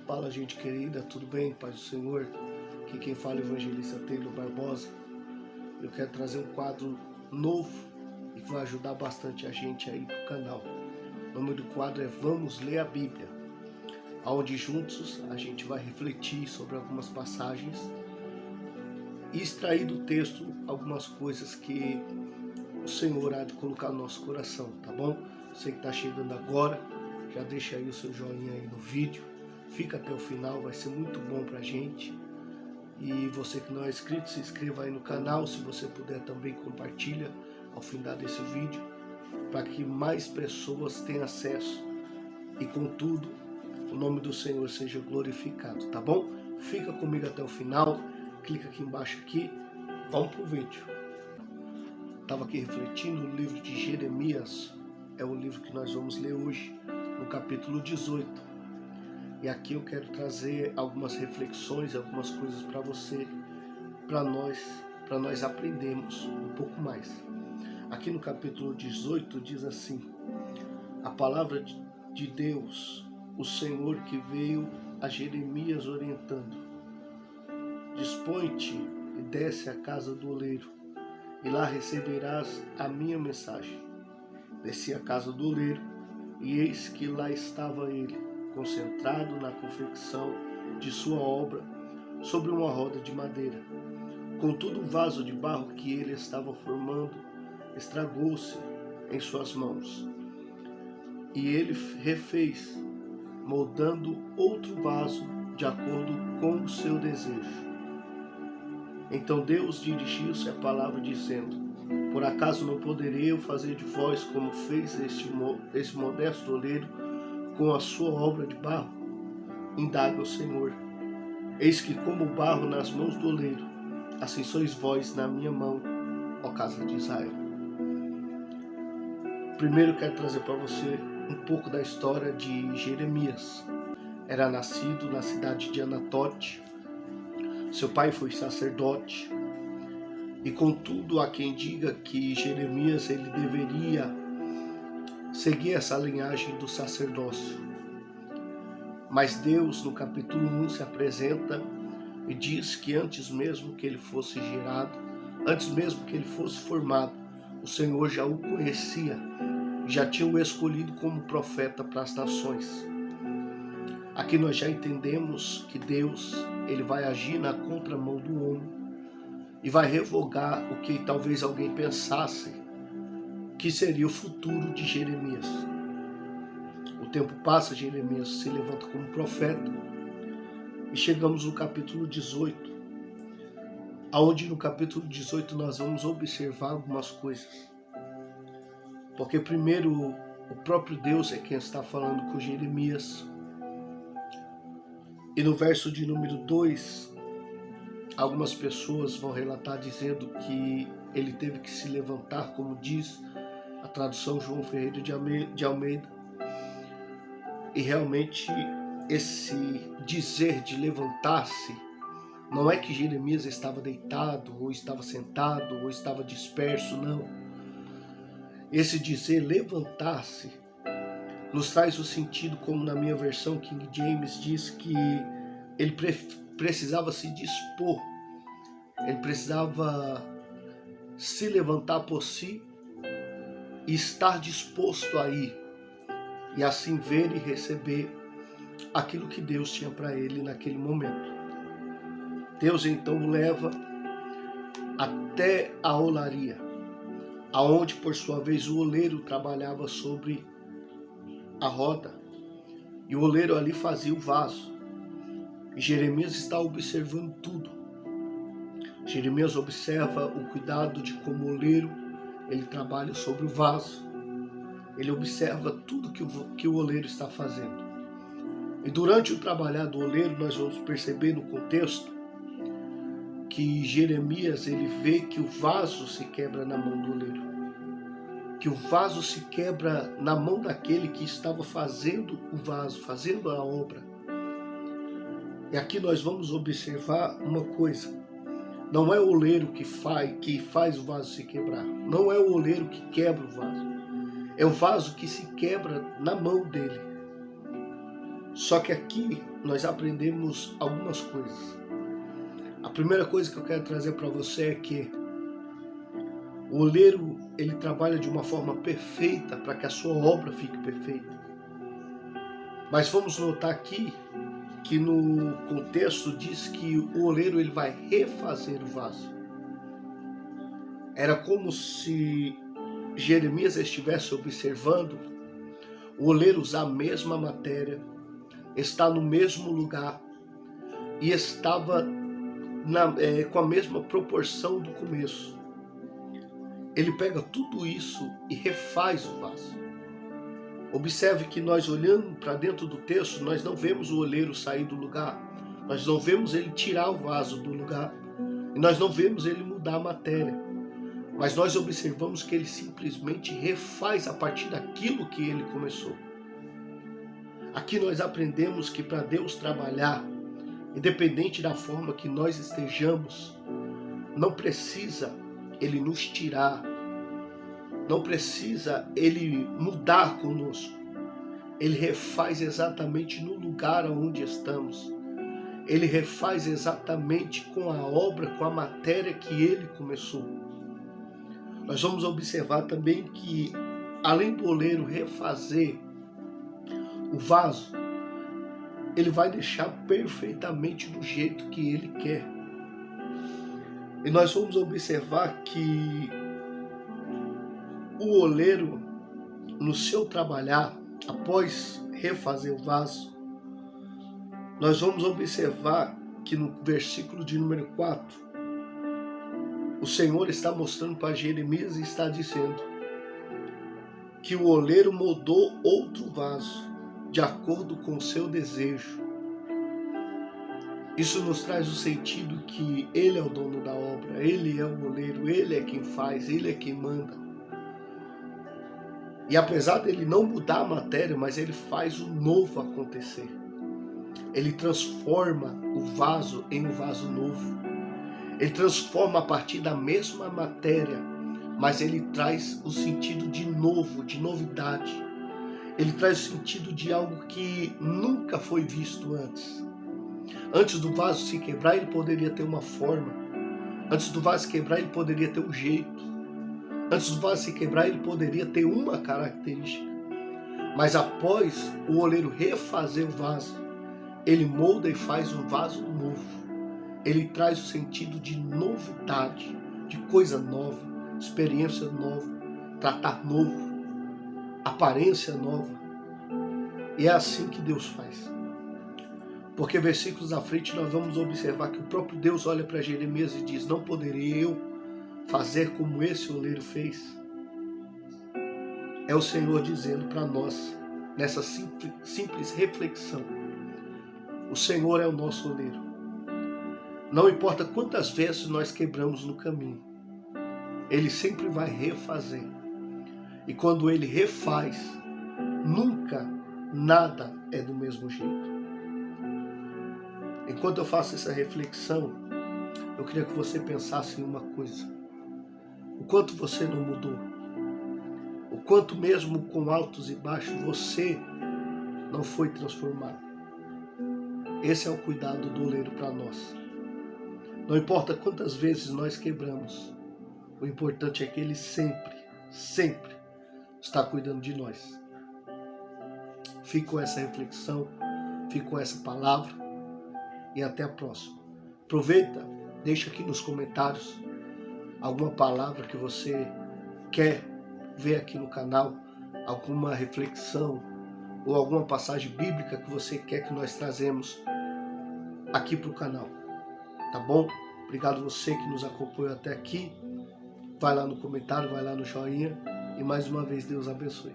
Fala, gente querida, tudo bem? Paz do Senhor. Aqui quem fala é o evangelista Taylor Barbosa. Eu quero trazer um quadro novo e que vai ajudar bastante a gente aí pro canal. O nome do quadro é Vamos Ler a Bíblia, onde juntos a gente vai refletir sobre algumas passagens e extrair do texto algumas coisas que o Senhor há de colocar no nosso coração, tá bom? Você que está chegando agora, já deixa aí o seu joinha aí no vídeo, fica até o final, vai ser muito bom pra gente. E você que não é inscrito, se inscreva aí no canal, se você puder também compartilha ao final desse vídeo, para que mais pessoas tenham acesso e contudo o nome do Senhor seja glorificado, tá bom? Fica comigo até o final, clica aqui embaixo aqui, vamos pro vídeo. Estava aqui refletindo no livro de Jeremias, é o livro que nós vamos ler hoje, no capítulo 18. E aqui eu quero trazer algumas reflexões, algumas coisas para você, para nós aprendermos um pouco mais. Aqui no capítulo 18 diz assim: a palavra de Deus, o Senhor que veio a Jeremias orientando: dispõe-te e desce à casa do oleiro, e lá receberás a minha mensagem. Desci à casa do oleiro, e eis que lá estava ele, concentrado na confecção de sua obra, sobre uma roda de madeira. Contudo, o vaso de barro que ele estava formando estragou-se em suas mãos. E ele refez, moldando outro vaso de acordo com o seu desejo. Então Deus dirigiu-se à palavra dizendo: por acaso não poderei eu fazer de vós como fez este modesto oleiro com a sua obra de barro? Indaga o Senhor. Eis que como o barro nas mãos do oleiro, assim sois vós na minha mão, ó casa de Israel. Primeiro eu quero trazer para você um pouco da história de Jeremias. Era nascido na cidade de Anatote. Seu pai foi sacerdote. E contudo, há quem diga que Jeremias ele deveria seguir essa linhagem do sacerdócio. Mas Deus, no capítulo 1, se apresenta e diz que antes mesmo que ele fosse gerado, antes mesmo que ele fosse formado, o Senhor já o conhecia, já tinha o escolhido como profeta para as nações. Aqui nós já entendemos que Deus ele vai agir na contramão do homem e vai revogar o que talvez alguém pensasse que seria o futuro de Jeremias. O tempo passa, Jeremias se levanta como profeta e chegamos no capítulo 18, onde no capítulo 18 nós vamos observar algumas coisas. Porque primeiro o próprio Deus é quem está falando com Jeremias. E no verso de número 2, algumas pessoas vão relatar dizendo que ele teve que se levantar, como diz a tradução João Ferreira de Almeida. E realmente esse dizer de levantar-se, não é que Jeremias estava deitado, ou estava sentado, ou estava disperso, não. Esse dizer levantar-se nos traz o sentido, como na minha versão King James diz, que ele precisava se dispor, ele precisava se levantar por si e estar disposto a ir, e assim ver e receber aquilo que Deus tinha para ele naquele momento. Deus então o leva até a olaria, aonde por sua vez o oleiro trabalhava sobre a roda, e o oleiro ali fazia o vaso. E Jeremias está observando tudo. Jeremias observa o cuidado de como o oleiro ele trabalha sobre o vaso. Ele observa tudo que o oleiro está fazendo. E durante o trabalhar do oleiro, nós vamos perceber no contexto que Jeremias ele vê que o vaso se quebra na mão do oleiro. Que o vaso se quebra na mão daquele que estava fazendo o vaso, fazendo a obra. E aqui nós vamos observar uma coisa. Não é o oleiro que faz o vaso se quebrar. Não é o oleiro que quebra o vaso. É o vaso que se quebra na mão dele. Só que aqui nós aprendemos algumas coisas. A primeira coisa que eu quero trazer para você é que o oleiro, ele trabalha de uma forma perfeita para que a sua obra fique perfeita. Mas vamos notar aqui que no contexto diz que o oleiro ele vai refazer o vaso. Era como se Jeremias estivesse observando o oleiro usar a mesma matéria, está no mesmo lugar e estava com a mesma proporção do começo. Ele pega tudo isso e refaz o vaso. Observe que nós, olhando para dentro do texto, nós não vemos o oleiro sair do lugar, nós não vemos ele tirar o vaso do lugar, e nós não vemos ele mudar a matéria, mas nós observamos que ele simplesmente refaz a partir daquilo que ele começou. Aqui nós aprendemos que para Deus trabalhar, independente da forma que nós estejamos, não precisa ele nos tirar, não precisa ele mudar conosco. Ele refaz exatamente no lugar onde estamos. Ele refaz exatamente com a obra, com a matéria que ele começou. Nós vamos observar também que, além do oleiro refazer o vaso, ele vai deixar perfeitamente do jeito que ele quer. E nós vamos observar que o oleiro, no seu trabalhar, após refazer o vaso, nós vamos observar que no versículo de número 4, o Senhor está mostrando para Jeremias e está dizendo que o oleiro moldou outro vaso de acordo com o seu desejo. Isso nos traz o sentido que ele é o dono da obra, ele é o oleiro, ele é quem faz, ele é quem manda. E apesar dele não mudar a matéria, mas ele faz o novo acontecer. Ele transforma o vaso em um vaso novo. Ele transforma a partir da mesma matéria, mas ele traz o sentido de novo, de novidade. Ele traz o sentido de algo que nunca foi visto antes. Antes do vaso se quebrar, ele poderia ter uma forma. Antes do vaso se quebrar, ele poderia ter um jeito. Antes do vaso se quebrar, ele poderia ter uma característica. Mas após o oleiro refazer o vaso, ele molda e faz um vaso novo. Ele traz o sentido de novidade, de coisa nova, experiência nova, tratar novo, aparência nova. E é assim que Deus faz. Porque versículos à frente nós vamos observar que o próprio Deus olha para Jeremias e diz: não poderia eu fazer como esse oleiro fez? É o Senhor dizendo para nós, nessa simples reflexão, o Senhor é o nosso oleiro. Não importa quantas vezes nós quebramos no caminho, Ele sempre vai refazer. E quando Ele refaz, nunca nada é do mesmo jeito. Enquanto eu faço essa reflexão, eu queria que você pensasse em uma coisa. O quanto você não mudou. O quanto mesmo com altos e baixos você não foi transformado. Esse é o cuidado do oleiro para nós. Não importa quantas vezes nós quebramos, o importante é que Ele sempre, sempre está cuidando de nós. Fique com essa reflexão, fique com essa palavra e até a próxima. Aproveita, deixa aqui nos comentários alguma palavra que você quer ver aqui no canal, alguma reflexão ou alguma passagem bíblica que você quer que nós trazemos aqui para o canal. Tá bom? Obrigado você que nos acompanhou até aqui. Vai lá no comentário, vai lá no joinha. E mais uma vez, Deus abençoe.